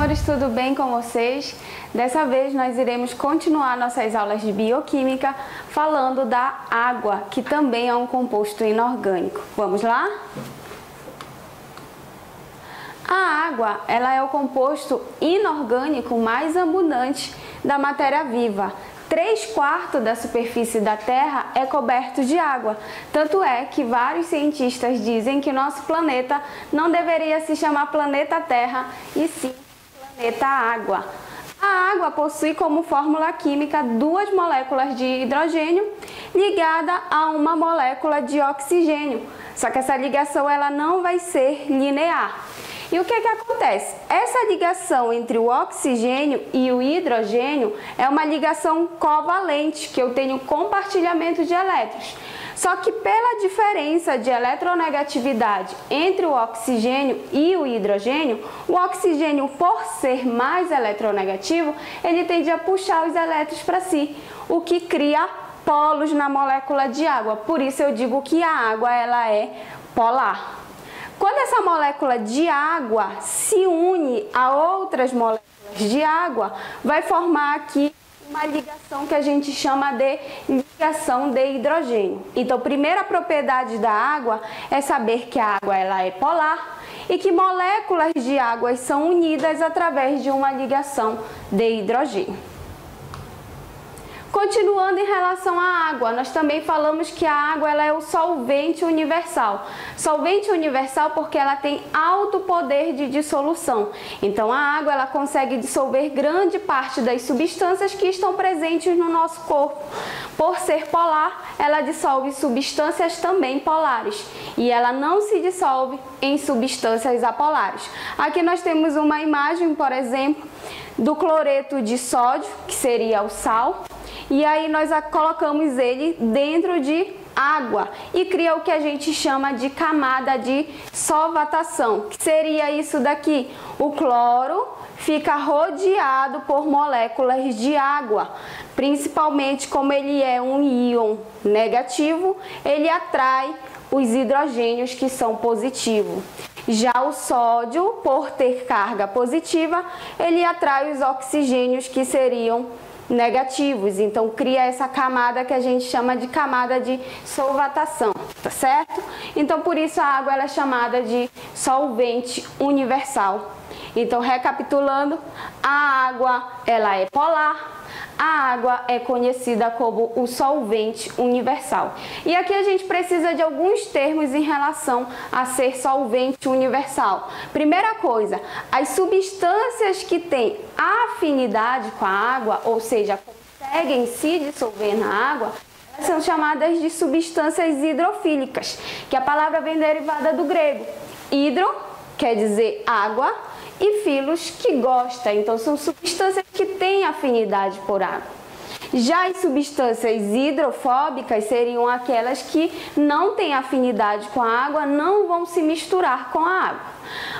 professores, tudo bem com vocês? Dessa vez nós iremos continuar nossas aulas de bioquímica falando da água, que também é um composto inorgânico. Vamos lá? A água, ela é o composto inorgânico mais abundante da matéria viva. 3/4 da superfície da Terra é coberto de água. Tanto é que vários cientistas dizem que nosso planeta não deveria se chamar planeta Terra, e sim planeta Água. A água possui como fórmula química 2 moléculas de hidrogênio ligada a uma molécula de oxigênio. Só que essa ligação ela não vai ser linear. E o que acontece? Essa ligação entre o oxigênio e o hidrogênio é uma ligação covalente, que eu tenho compartilhamento de elétrons. Só que pela diferença de eletronegatividade entre o oxigênio e o hidrogênio, o oxigênio, por ser mais eletronegativo, ele tende a puxar os elétrons para si, o que cria polos na molécula de água. Por isso eu digo que a água ela é polar. Quando essa molécula de água se une a outras moléculas de água, vai formar aqui uma ligação que a gente chama de ligação de hidrogênio. Então, primeira propriedade da água é saber que a água ela é polar e que moléculas de água são unidas através de uma ligação de hidrogênio. Continuando em relação à água, nós também falamos que a água ela é o solvente universal. Solvente universal porque ela tem alto poder de dissolução. Então a água ela consegue dissolver grande parte das substâncias que estão presentes no nosso corpo. Por ser polar, ela dissolve substâncias também polares e ela não se dissolve em substâncias apolares. Aqui nós temos uma imagem, por exemplo, do cloreto de sódio, que seria o sal. E aí nós colocamos ele dentro de água e cria o que a gente chama de camada de solvatação, que seria isso daqui. O cloro fica rodeado por moléculas de água, principalmente como ele é um íon negativo, ele atrai os hidrogênios que são positivos. Já o sódio, por ter carga positiva, ele atrai os oxigênios que seriam negativos, então cria essa camada que a gente chama de camada de solvatação, tá certo? Então por isso a água ela é chamada de solvente universal. Então recapitulando, a água ela é polar, a água é conhecida como o solvente universal. E aqui a gente precisa de alguns termos em relação a ser solvente universal. Primeira coisa, as substâncias que têm afinidade com a água, ou seja, conseguem se dissolver na água, elas são chamadas de substâncias hidrofílicas, que a palavra vem derivada do grego. Hidro quer dizer água, e filos, que gosta, então são substâncias que têm afinidade por água. Já as substâncias hidrofóbicas seriam aquelas que não têm afinidade com a água, não vão se misturar com a água.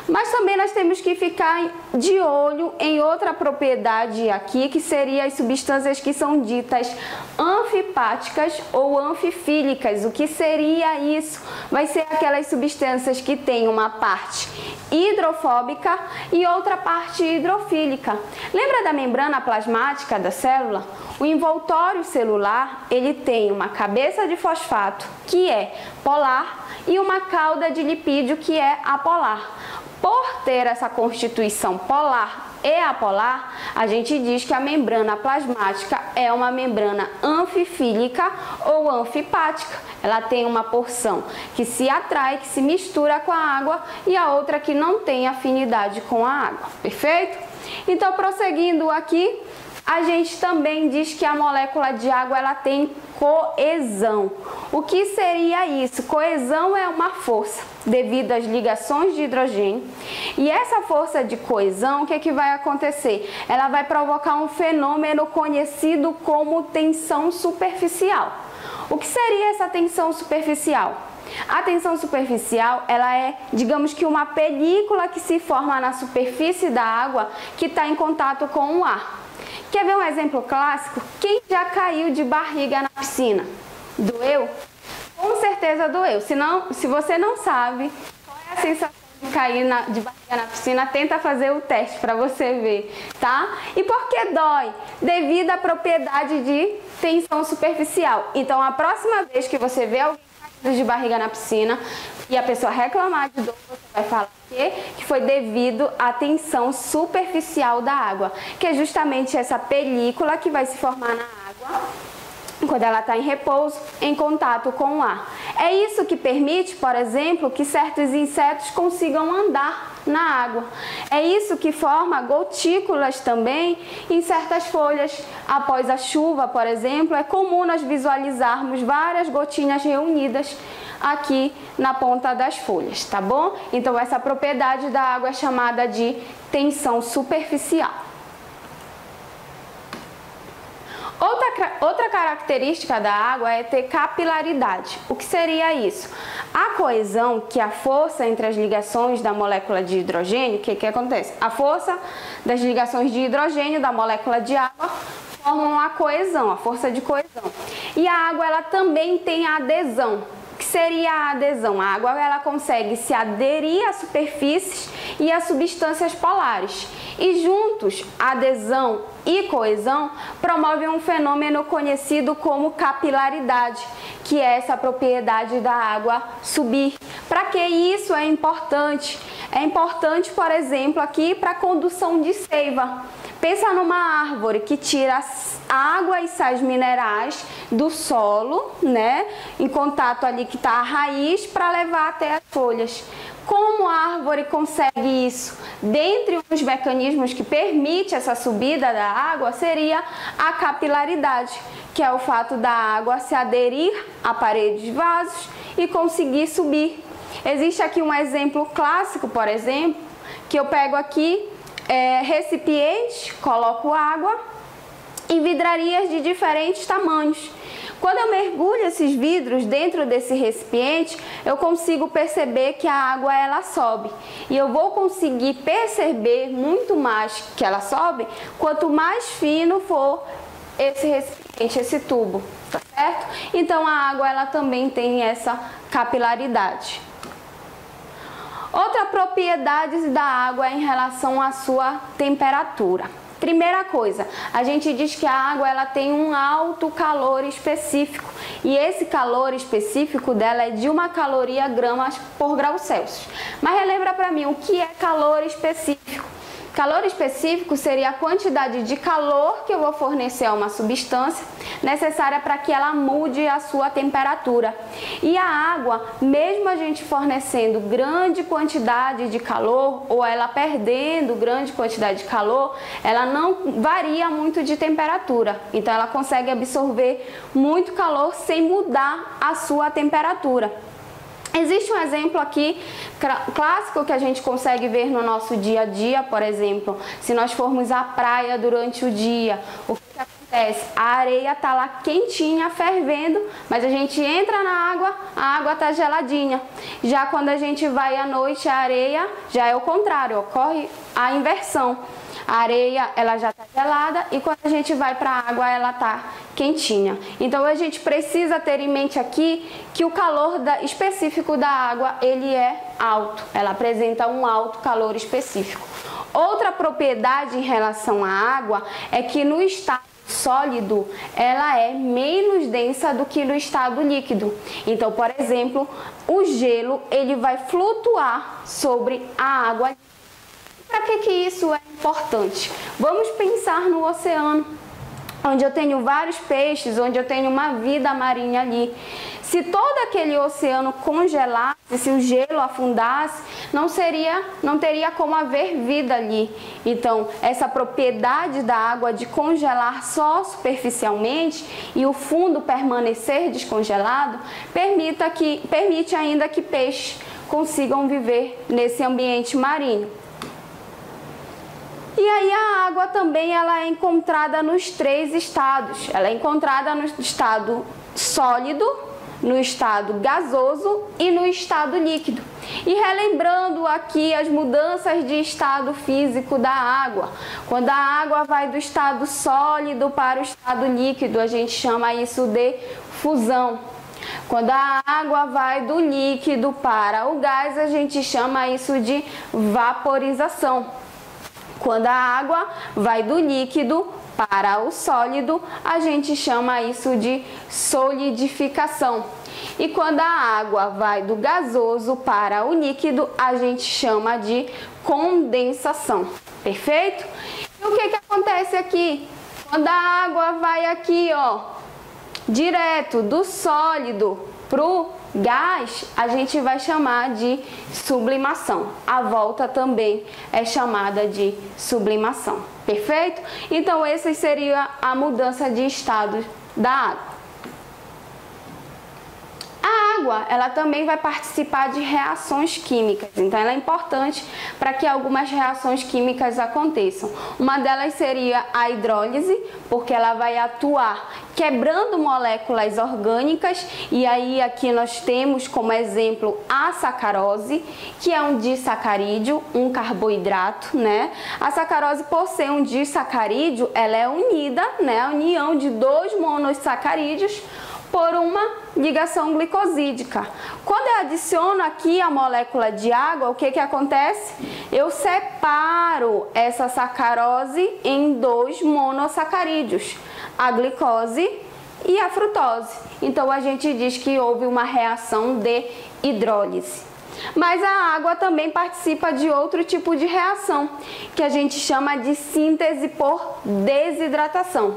Mas também nós temos que ficar de olho em outra propriedade aqui, que seria as substâncias que são ditas anfipáticas ou anfifílicas. O que seria isso? Vai ser aquelas substâncias que têm uma parte hidrofóbica e outra parte hidrofílica. Lembra da membrana plasmática da célula? O envoltório celular, ele tem uma cabeça de fosfato, que é polar, e uma cauda de lipídio, que é apolar. Por ter essa constituição polar e apolar, a gente diz que a membrana plasmática é uma membrana anfifílica ou anfipática. Ela tem uma porção que se atrai, que se mistura com a água, e a outra que não tem afinidade com a água. Perfeito? Então, prosseguindo aqui, a gente também diz que a molécula de água ela tem coesão. O que seria isso? Coesão é uma força devido às ligações de hidrogênio. E essa força de coesão, o que é que vai acontecer? Ela vai provocar um fenômeno conhecido como tensão superficial. O que seria essa tensão superficial? A tensão superficial, ela é, digamos que uma película que se forma na superfície da água que está em contato com o ar. Quer ver um exemplo clássico? Quem já caiu de barriga na piscina? Doeu? Com certeza doeu. Se você não sabe qual é a sensação cair de barriga na piscina, tenta fazer o teste para você ver, tá? E por que dói? Devido à propriedade de tensão superficial. Então, a próxima vez que você vê alguém caindo de barriga na piscina e a pessoa reclamar de dor, você vai falar que foi devido à tensão superficial da água, que é justamente essa película que vai se formar na água quando ela está em repouso, em contato com o ar. É isso que permite, por exemplo, que certos insetos consigam andar na água. É isso que forma gotículas também em certas folhas. Após a chuva, por exemplo, é comum nós visualizarmos várias gotinhas reunidas aqui na ponta das folhas, tá bom? Então, essa propriedade da água é chamada de tensão superficial. Outra característica da água é ter capilaridade. O que seria isso? A coesão, que é a força entre as ligações da molécula de hidrogênio, o que acontece? A força das ligações de hidrogênio da molécula de água formam a coesão, a força de coesão. E a água, ela também tem a adesão. O que seria a adesão? A água, ela consegue se aderir a superfícies e a substâncias polares. E juntos, adesão e coesão promovem um fenômeno conhecido como capilaridade, que é essa propriedade da água subir. Para que isso é importante? É importante, por exemplo, aqui para a condução de seiva. Pensa numa árvore que tira água e sais minerais do solo, né, em contato ali que está a raiz, para levar até as folhas. Como a árvore consegue isso? Dentre os mecanismos que permite essa subida da água seria a capilaridade, que é o fato da água se aderir a paredes de vasos e conseguir subir. Existe aqui um exemplo clássico, por exemplo, que eu pego aqui recipientes, coloco água e vidrarias de diferentes tamanhos. Quando eu mergulho esses vidros dentro desse recipiente, eu consigo perceber que a água ela sobe. E eu vou conseguir perceber muito mais que ela sobe quanto mais fino for esse recipiente, esse tubo, tá certo? Então a água ela também tem essa capilaridade. Outra propriedade da água é em relação à sua temperatura. Primeira coisa, a gente diz que a água ela tem um alto calor específico e esse calor específico dela é de 1 caloria gramas por grau Celsius. Mas relembra para mim, o que é calor específico? Calor específico seria a quantidade de calor que eu vou fornecer a uma substância necessária para que ela mude a sua temperatura. E a água, mesmo a gente fornecendo grande quantidade de calor ou ela perdendo grande quantidade de calor, ela não varia muito de temperatura. Então ela consegue absorver muito calor sem mudar a sua temperatura. Existe um exemplo aqui clássico que a gente consegue ver no nosso dia a dia, por exemplo, se nós formos à praia durante o dia, o que acontece? A areia está lá quentinha, fervendo, mas a gente entra na água, a água está geladinha. Já quando a gente vai à noite, a areia já é o contrário, ocorre a inversão. A areia ela já está gelada e quando a gente vai para a água ela está quentinha. Então a gente precisa ter em mente aqui que o calor específico da água ele é alto, ela apresenta um alto calor específico. Outra propriedade em relação à água é que no estado sólido ela é menos densa do que no estado líquido. Então, por exemplo, o gelo ele vai flutuar sobre a água. Para que isso é importante? Vamos pensar no oceano, onde eu tenho vários peixes, onde eu tenho uma vida marinha ali. Se todo aquele oceano congelasse, se o gelo afundasse, não teria como haver vida ali. Então, essa propriedade da água de congelar só superficialmente e o fundo permanecer descongelado, permite ainda que peixes consigam viver nesse ambiente marinho. E aí a água também ela é encontrada nos 3 estados. Ela é encontrada no estado sólido, no estado gasoso e no estado líquido. E relembrando aqui as mudanças de estado físico da água. Quando a água vai do estado sólido para o estado líquido, a gente chama isso de fusão. Quando a água vai do líquido para o gás, a gente chama isso de vaporização. Quando a água vai do líquido para o sólido, a gente chama isso de solidificação. E quando a água vai do gasoso para o líquido, a gente chama de condensação. Perfeito? E o que acontece aqui? Quando a água vai aqui, ó, direto do sólido pro gás, a gente vai chamar de sublimação. A volta também é chamada de sublimação. Perfeito? Então, essa seria a mudança de estado da água. A água, ela também vai participar de reações químicas, então ela é importante para que algumas reações químicas aconteçam. Uma delas seria a hidrólise, porque ela vai atuar quebrando moléculas orgânicas, e aí aqui nós temos como exemplo a sacarose, que é um disacarídeo, um carboidrato, né? A sacarose, por ser um disacarídeo, ela é unida, né? A união de dois monossacarídeos por uma ligação glicosídica. Quando eu adiciono aqui a molécula de água, o que acontece? Eu separo essa sacarose em dois monossacarídeos, a glicose e a frutose. Então a gente diz que houve uma reação de hidrólise. Mas a água também participa de outro tipo de reação, que a gente chama de síntese por desidratação.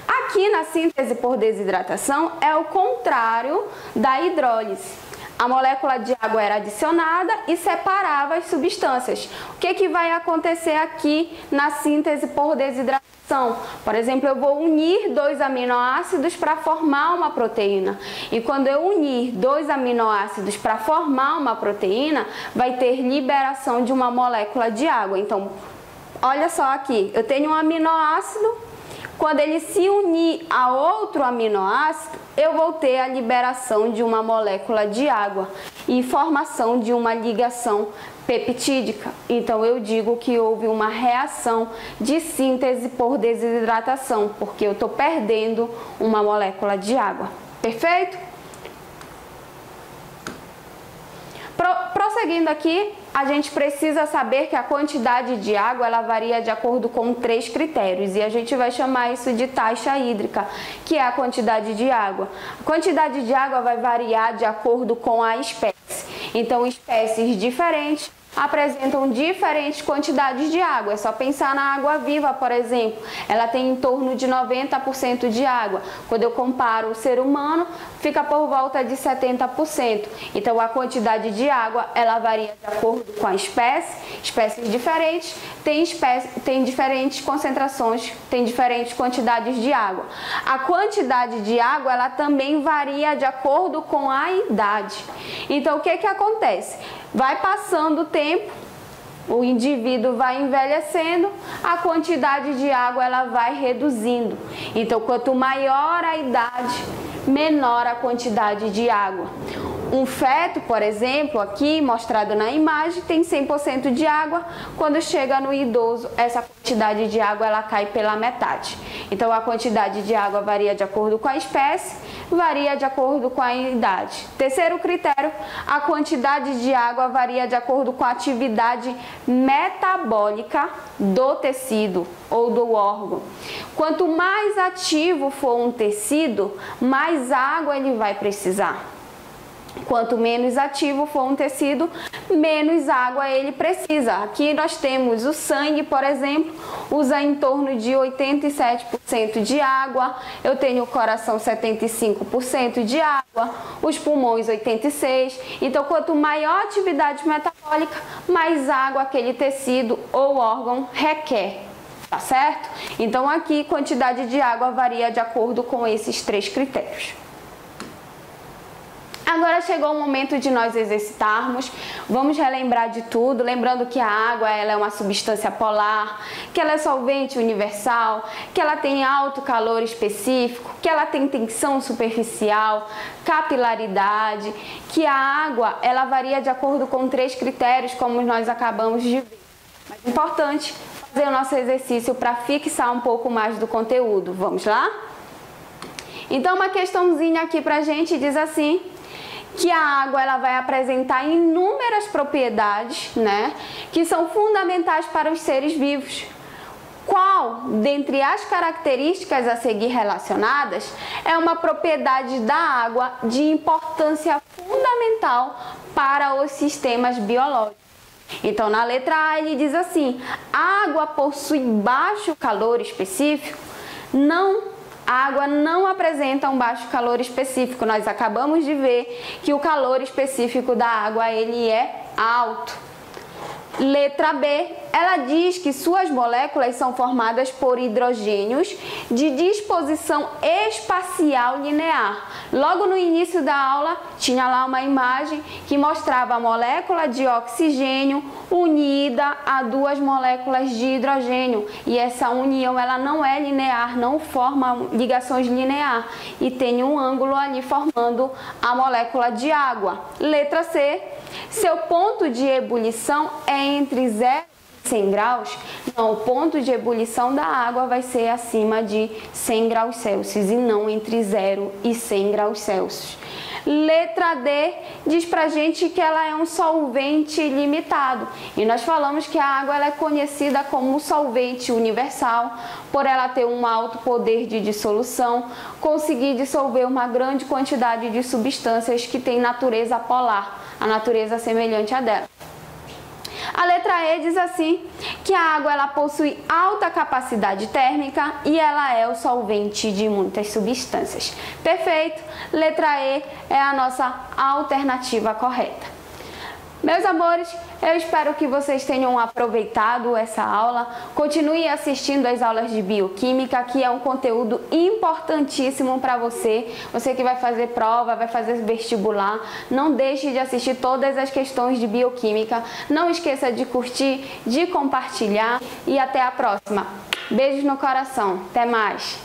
Aqui na síntese por desidratação é o contrário da hidrólise. A molécula de água era adicionada e separava as substâncias. O que vai acontecer aqui na síntese por desidratação? Por exemplo, eu vou unir dois aminoácidos para formar uma proteína. E quando eu unir dois aminoácidos para formar uma proteína, vai ter liberação de uma molécula de água. Então, olha só aqui, eu tenho um aminoácido. Quando ele se unir a outro aminoácido, eu vou ter a liberação de uma molécula de água e formação de uma ligação peptídica. Então eu digo que houve uma reação de síntese por desidratação, porque eu estou perdendo uma molécula de água. Perfeito? Prosseguindo aqui, a gente precisa saber que a quantidade de água ela varia de acordo com 3 critérios e a gente vai chamar isso de taxa hídrica, que é a quantidade de água. A quantidade de água vai variar de acordo com a espécie. Então, espécies diferentes apresentam diferentes quantidades de água. É só pensar na água viva, por exemplo. Ela tem em torno de 90% de água. Quando eu comparo o ser humano, fica por volta de 70%. Então, a quantidade de água, ela varia de acordo com a espécie. Espécies diferentes têm diferentes concentrações, têm diferentes quantidades de água. A quantidade de água, ela também varia de acordo com a idade. Então, o que acontece? Vai passando o tempo, o indivíduo vai envelhecendo, a quantidade de água ela vai reduzindo. Então, quanto maior a idade, menor a quantidade de água. Um feto, por exemplo, aqui mostrado na imagem, tem 100% de água. Quando chega no idoso, essa quantidade de água ela cai pela metade. Então, a quantidade de água varia de acordo com a espécie, varia de acordo com a idade. Terceiro critério, a quantidade de água varia de acordo com a atividade metabólica do tecido ou do órgão. Quanto mais ativo for um tecido, mais água ele vai precisar. Quanto menos ativo for um tecido, menos água ele precisa. Aqui nós temos o sangue, por exemplo, usa em torno de 87% de água. Eu tenho o coração 75% de água, os pulmões 86%. Então, quanto maior a atividade metabólica, mais água aquele tecido ou órgão requer. Tá certo? Então, aqui, quantidade de água varia de acordo com esses 3 critérios. Agora chegou o momento de nós exercitarmos, vamos relembrar de tudo, lembrando que a água ela é uma substância polar, que ela é solvente universal, que ela tem alto calor específico, que ela tem tensão superficial, capilaridade, que a água ela varia de acordo com 3 critérios, como nós acabamos de ver. Mas é importante fazer o nosso exercício para fixar um pouco mais do conteúdo. Vamos lá? Então uma questãozinha aqui pra gente diz assim, que a água ela vai apresentar inúmeras propriedades, né, que são fundamentais para os seres vivos. Qual, dentre as características a seguir relacionadas, é uma propriedade da água de importância fundamental para os sistemas biológicos? Então, na letra A, ele diz assim, a água possui baixo calor específico? Não, a água não apresenta um baixo calor específico. Nós acabamos de ver que o calor específico da água, ele é alto. Letra B, ela diz que suas moléculas são formadas por hidrogênios de disposição espacial linear. Logo no início da aula, tinha lá uma imagem que mostrava a molécula de oxigênio unida a duas moléculas de hidrogênio. E essa união, ela não é linear, não forma ligações linear. E tem um ângulo ali formando a molécula de água. Letra C, seu ponto de ebulição é entre 0 e 100 graus? Não, o ponto de ebulição da água vai ser acima de 100 graus Celsius e não entre 0 e 100 graus Celsius. Letra D diz pra gente que ela é um solvente limitado. E nós falamos que a água ela é conhecida como solvente universal, por ela ter um alto poder de dissolução, conseguir dissolver uma grande quantidade de substâncias que têm natureza polar, a natureza semelhante à dela. A letra E diz assim, que a água ela possui alta capacidade térmica e ela é o solvente de muitas substâncias. Perfeito, letra E é a nossa alternativa correta. Meus amores, eu espero que vocês tenham aproveitado essa aula. Continue assistindo as aulas de bioquímica, que é um conteúdo importantíssimo para você. Você que vai fazer prova, vai fazer vestibular, não deixe de assistir todas as questões de bioquímica. Não esqueça de curtir, de compartilhar e até a próxima. Beijos no coração. Até mais!